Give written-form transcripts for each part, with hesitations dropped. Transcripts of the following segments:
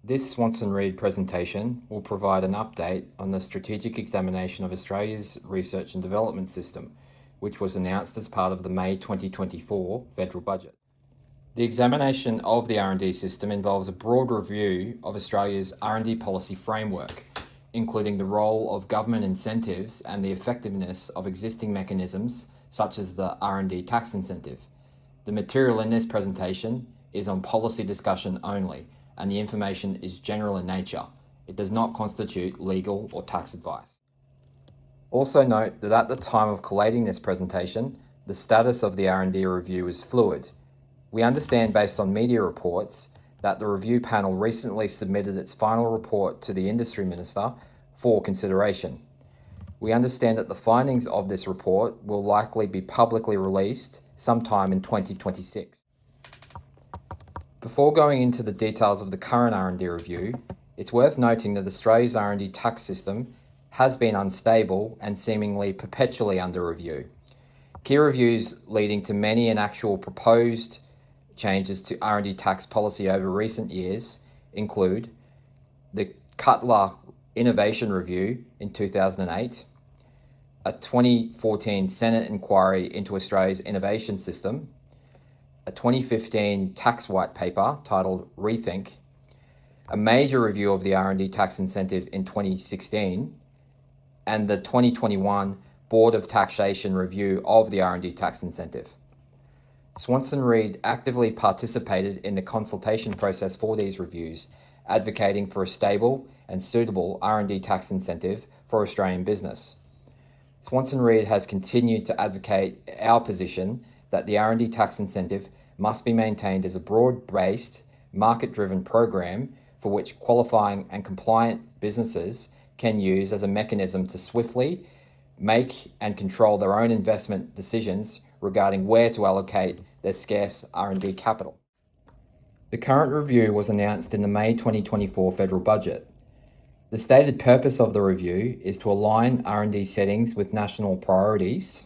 This Swanson Reed presentation will provide an update on the strategic examination of Australia's research and development system, which was announced as part of the May 2024 federal budget. The examination of the R&D system involves a broad review of Australia's R&D policy framework, including the role of government incentives and the effectiveness of existing mechanisms such as the R&D tax incentive. The material in this presentation is on policy discussion only, and the information is general in nature. It does not constitute legal or tax advice. Also note that at the time of collating this presentation, the status of the R&D review is fluid. We understand based on media reports that the review panel recently submitted its final report to the Industry Minister for consideration. We understand that the findings of this report will likely be publicly released sometime in 2026. Before going into the details of the current R&D review, it's worth noting that Australia's R&D tax system has been unstable and seemingly perpetually under review. Key reviews leading to many and actual proposed changes to R&D tax policy over recent years include the Cutler Innovation Review in 2008, a 2014 Senate inquiry into Australia's innovation system, a 2015 tax white paper titled Rethink, a major review of the R&D tax incentive in 2016, and the 2021 Board of Taxation review of the R&D tax incentive. Swanson Reed actively participated in the consultation process for these reviews, advocating for a stable and suitable R&D tax incentive for Australian business. Swanson Reed has continued to advocate our position that the R&D tax incentive must be maintained as a broad-based, market-driven program for which qualifying and compliant businesses can use as a mechanism to swiftly make and control their own investment decisions regarding where to allocate their scarce R&D capital. The current review was announced in the May 2024 federal budget. The stated purpose of the review is to align R&D settings with national priorities,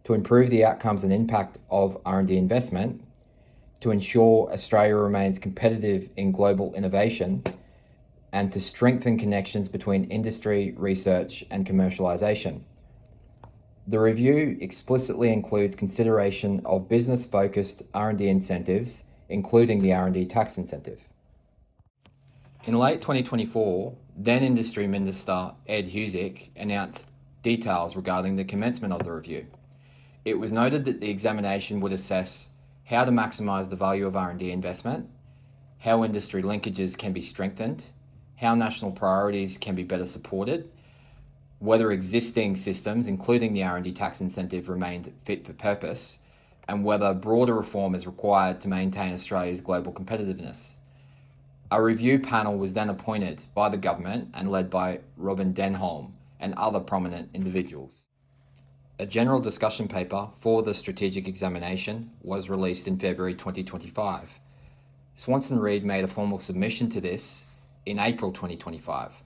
to improve the outcomes and impact of R&D investment, to ensure Australia remains competitive in global innovation, and to strengthen connections between industry, research, and commercialization. The review explicitly includes consideration of business-focused R&D incentives, including the R&D tax incentive. In late 2024, then Industry Minister Ed Husic announced details regarding the commencement of the review. It was noted that the examination would assess how to maximise the value of R&D investment, how industry linkages can be strengthened, how national priorities can be better supported, whether existing systems, including the R&D tax incentive, remained fit for purpose, and whether broader reform is required to maintain Australia's global competitiveness. A review panel was then appointed by the government and led by Robin Denholm and other prominent individuals. A general discussion paper for the strategic examination was released in February 2025. Swanson Reed made a formal submission to this in April 2025.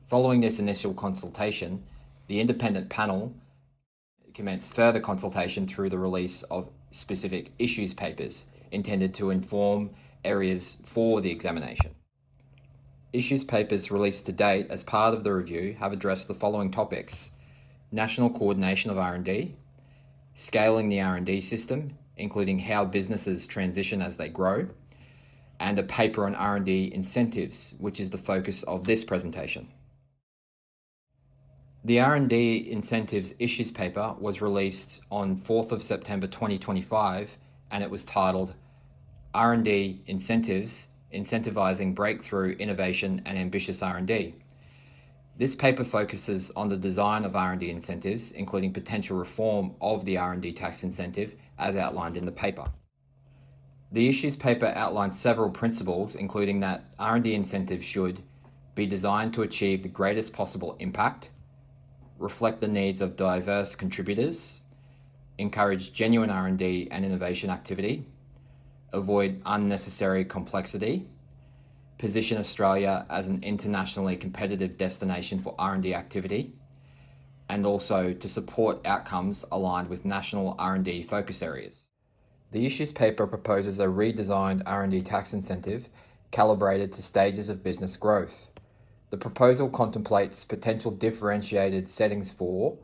Following this initial consultation, the independent panel commenced further consultation through the release of specific issues papers intended to inform areas for the examination. Issues papers released to date as part of the review have addressed the following topics: national coordination of R&D, scaling the R&D system, including how businesses transition as they grow, and a paper on R&D incentives, which is the focus of this presentation. The R&D incentives issues paper was released on 4th of September 2025, and it was titled R&D Incentives, Incentivizing Breakthrough Innovation and Ambitious R&D. This paper focuses on the design of R&D incentives, including potential reform of the R&D tax incentive as outlined in the paper. The issues paper outlines several principles, including that R&D incentives should be designed to achieve the greatest possible impact, reflect the needs of diverse contributors, encourage genuine R&D and innovation activity, avoid unnecessary complexity, position Australia as an internationally competitive destination for R&D activity, and also to support outcomes aligned with national R&D focus areas. The issues paper proposes a redesigned R&D tax incentive calibrated to stages of business growth. The proposal contemplates potential differentiated settings for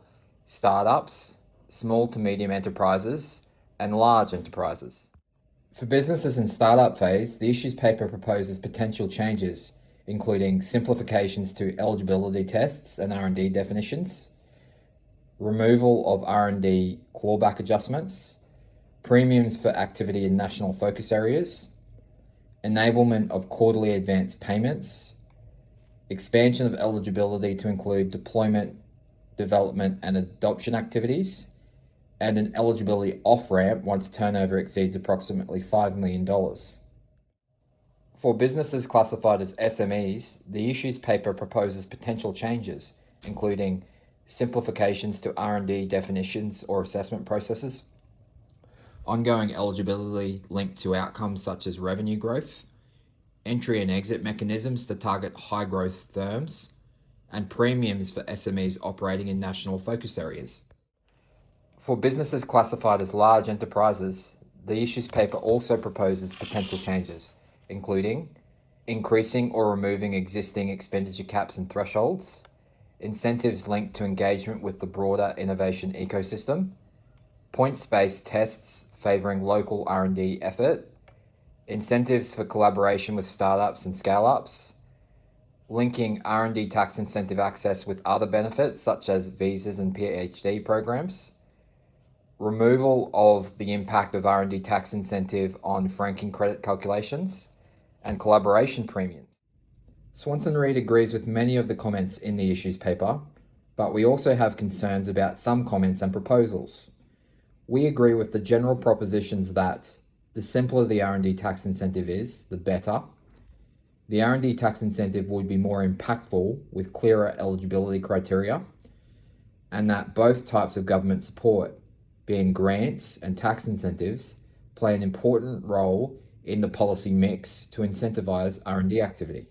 startups, small to medium enterprises, and large enterprises. For businesses in startup phase, the issues paper proposes potential changes, including simplifications to eligibility tests and R&D definitions, removal of R&D clawback adjustments, premiums for activity in national focus areas, enablement of quarterly advance payments, expansion of eligibility to include deployment, development, and adoption activities, and an eligibility off-ramp once turnover exceeds approximately $5 million. For businesses classified as SMEs, the issues paper proposes potential changes, including simplifications to R&D definitions or assessment processes, ongoing eligibility linked to outcomes such as revenue growth, entry and exit mechanisms to target high-growth firms, and premiums for SMEs operating in national focus areas. For businesses classified as large enterprises, the issues paper also proposes potential changes, including increasing or removing existing expenditure caps and thresholds, incentives linked to engagement with the broader innovation ecosystem, points-based tests favoring local R&D effort, incentives for collaboration with startups and scale-ups, linking R&D tax incentive access with other benefits such as visas and PhD programs, removal of the impact of R&D tax incentive on franking credit calculations, and collaboration premiums. Swanson Reed agrees with many of the comments in the issues paper, but we also have concerns about some comments and proposals. We agree with the general propositions that the simpler the R&D tax incentive is, the better. The R&D tax incentive would be more impactful with clearer eligibility criteria, and that both types of government support, being grants and tax incentives, play an important role in the policy mix to incentivize R&D activity.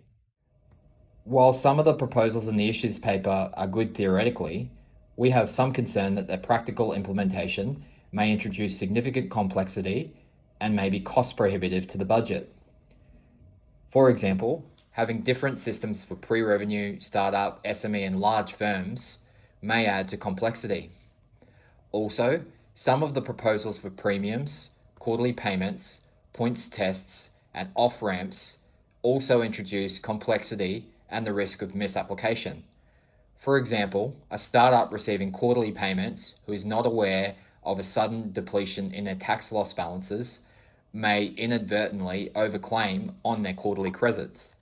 While some of the proposals in the issues paper are good theoretically, we have some concern that their practical implementation may introduce significant complexity and may be cost prohibitive to the budget. For example, having different systems for pre-revenue, startup, SME, and large firms may add to complexity. Also, some of the proposals for premiums, quarterly payments, points tests, and off-ramps also introduce complexity and the risk of misapplication. For example, a startup receiving quarterly payments who is not aware of a sudden depletion in their tax loss balances may inadvertently overclaim on their quarterly credits.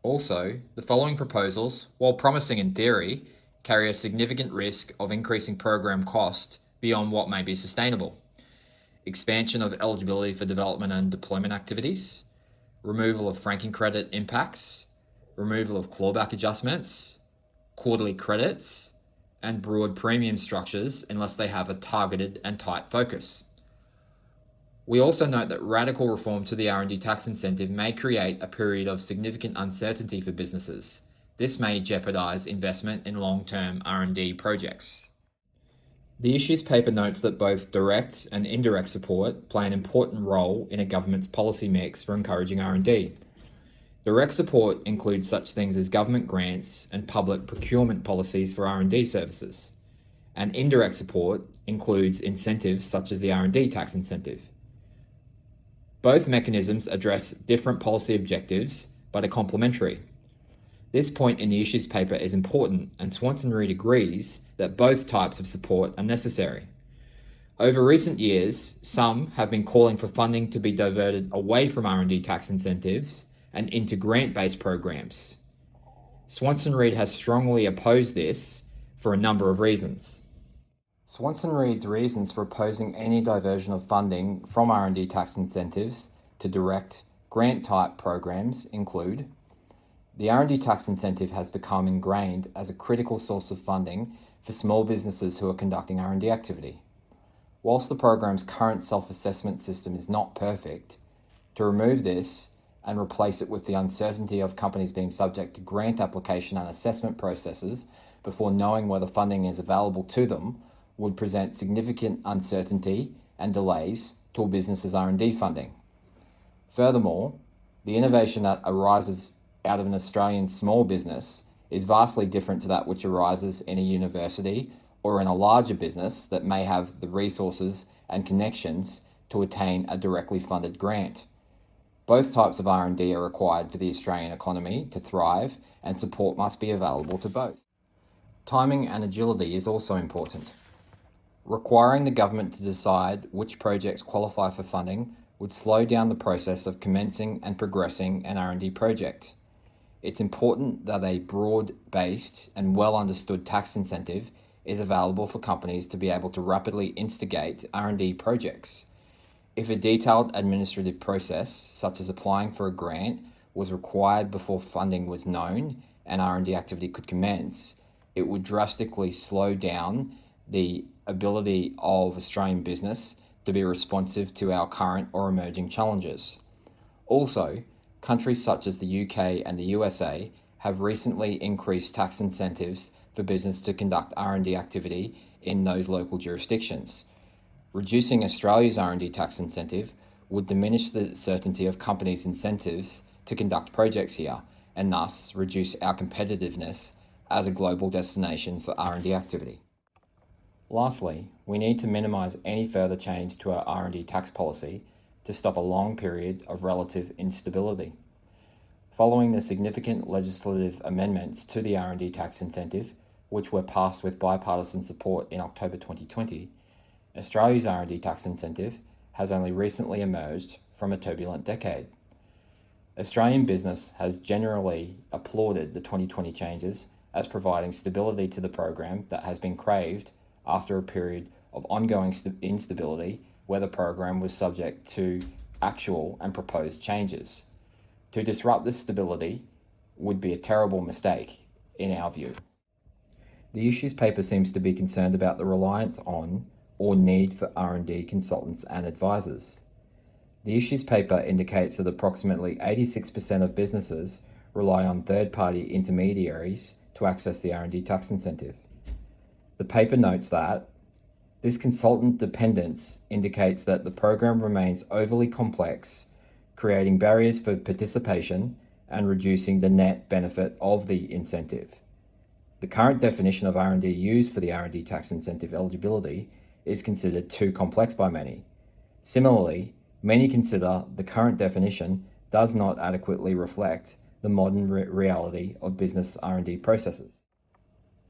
Also, the following proposals, while promising in theory, carry a significant risk of increasing program cost beyond what may be sustainable. Expansion of eligibility for development and deployment activities, removal of franking credit impacts, removal of clawback adjustments, quarterly credits, and broad premium structures unless they have a targeted and tight focus. We also note that radical reform to the R&D tax incentive may create a period of significant uncertainty for businesses. This may jeopardize investment in long-term R&D projects. The issues paper notes that both direct and indirect support play an important role in a government's policy mix for encouraging R&D. Direct support includes such things as government grants and public procurement policies for R&D services. And indirect support includes incentives such as the R&D tax incentive. Both mechanisms address different policy objectives, but are complementary. This point in the issues paper is important, and Swanson Reed agrees that both types of support are necessary. Over recent years, some have been calling for funding to be diverted away from R&D tax incentives and into grant-based programs. Swanson Reed has strongly opposed this for a number of reasons. Swanson Reed's reasons for opposing any diversion of funding from R&D tax incentives to direct grant-type programs include: the R&D tax incentive has become ingrained as a critical source of funding for small businesses who are conducting R&D activity. Whilst the program's current self-assessment system is not perfect, to remove this and replace it with the uncertainty of companies being subject to grant application and assessment processes before knowing whether funding is available to them would present significant uncertainty and delays to a business's R&D funding. Furthermore, The innovation that arises out of an Australian small business is vastly different to that which arises in a university or in a larger business that may have the resources and connections to attain a directly funded grant. Both types of R&D are required for the Australian economy to thrive, and support must be available to both. Timing and agility is also important. Requiring the government to decide which projects qualify for funding would slow down the process of commencing and progressing an R&D project. It's important that a broad-based and well-understood tax incentive is available for companies to be able to rapidly instigate R&D projects. If a detailed administrative process, such as applying for a grant, was required before funding was known and R&D activity could commence, it would drastically slow down the ability of Australian business to be responsive to our current or emerging challenges. Also, countries such as the UK and the USA have recently increased tax incentives for business to conduct R&D activity in those local jurisdictions. Reducing Australia's R&D tax incentive would diminish the certainty of companies' incentives to conduct projects here, and thus reduce our competitiveness as a global destination for R&D activity. Lastly, we need to minimise any further change to our R&D tax policy to stop a long period of relative instability. Following the significant legislative amendments to the R&D tax incentive, which were passed with bipartisan support in October 2020, Australia's R&D tax incentive has only recently emerged from a turbulent decade. Australian business has generally applauded the 2020 changes as providing stability to the program that has been craved after a period of ongoing instability where the program was subject to actual and proposed changes. To disrupt this stability would be a terrible mistake, in our view. The issues paper seems to be concerned about the reliance on or need for R&D consultants and advisors. The issues paper indicates that approximately 86% of businesses rely on third-party intermediaries to access the R&D tax incentive. The paper notes that this consultant dependence indicates that the program remains overly complex, creating barriers for participation and reducing the net benefit of the incentive. The current definition of R&D used for the R&D tax incentive eligibility is considered too complex by many. Similarly, many consider the current definition does not adequately reflect the modern reality of business R&D processes.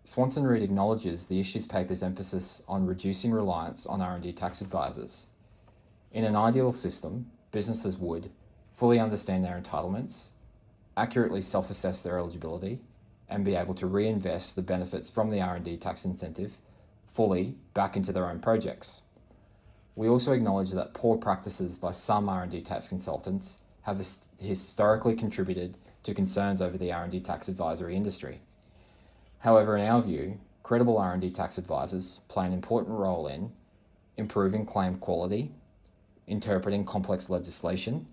Swanson Reed acknowledges the issues paper's emphasis on reducing reliance on R&D tax advisors. In an ideal system, businesses would fully understand their entitlements, accurately self-assess their eligibility, and be able to reinvest the benefits from the R&D tax incentive fully back into their own projects. We also acknowledge that poor practices by some R&D tax consultants have historically contributed to concerns over the R&D tax advisory industry. However, in our view, credible R&D tax advisors play an important role in improving claim quality, interpreting complex legislation,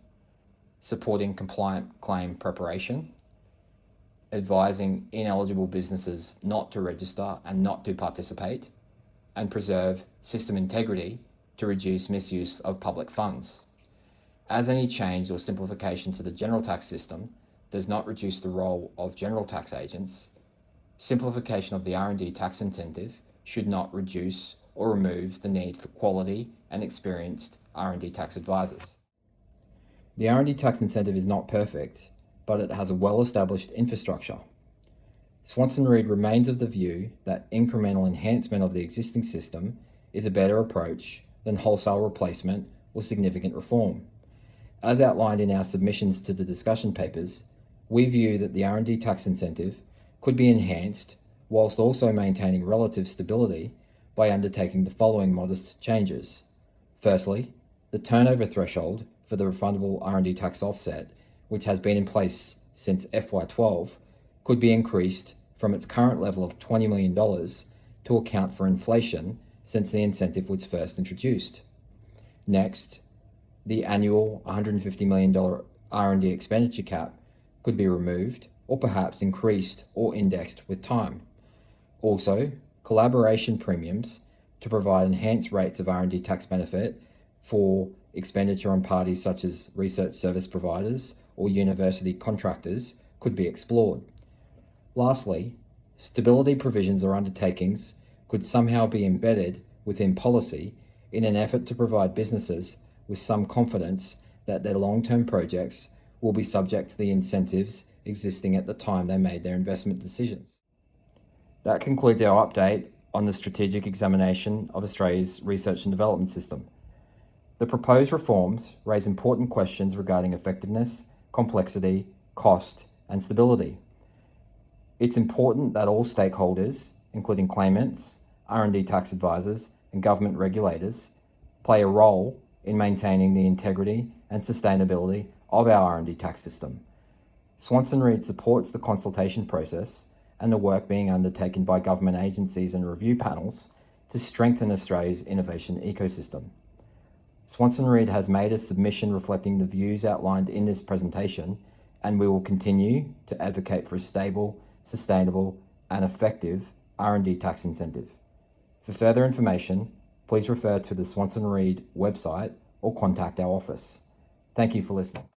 supporting compliant claim preparation, advising ineligible businesses not to register and not to participate, and preserve system integrity to reduce misuse of public funds. As any change or simplification to the general tax system does not reduce the role of general tax agents, simplification of the R&D tax incentive should not reduce or remove the need for quality and experienced R&D tax advisors. The R&D tax incentive is not perfect, but it has a well-established infrastructure. Swanson Reed remains of the view that incremental enhancement of the existing system is a better approach than wholesale replacement or significant reform. As outlined in our submissions to the discussion papers, we view that the R&D tax incentive could be enhanced whilst also maintaining relative stability by undertaking the following modest changes. Firstly, the turnover threshold for the refundable R&D tax offset, which has been in place since FY12, could be increased from its current level of $20 million to account for inflation since the incentive was first introduced. Next, the annual $150 million R&D expenditure cap could be removed or perhaps increased or indexed with time. Also, collaboration premiums to provide enhanced rates of R&D tax benefit for expenditure on parties such as research service providers or university contractors could be explored. Lastly, stability provisions or undertakings could somehow be embedded within policy in an effort to provide businesses with some confidence that their long-term projects will be subject to the incentives existing at the time they made their investment decisions. That concludes our update on the strategic examination of Australia's research and development system. The proposed reforms raise important questions regarding effectiveness, complexity, cost, and stability. It's important that all stakeholders, including claimants, R&D tax advisors, and government regulators, play a role in maintaining the integrity and sustainability of our R&D tax system. Swanson Reed supports the consultation process and the work being undertaken by government agencies and review panels to strengthen Australia's innovation ecosystem. Swanson Reed has made a submission reflecting the views outlined in this presentation, and we will continue to advocate for a stable, sustainable, and effective R&D tax incentive. For further information, please refer to the Swanson Reed website or contact our office. Thank you for listening.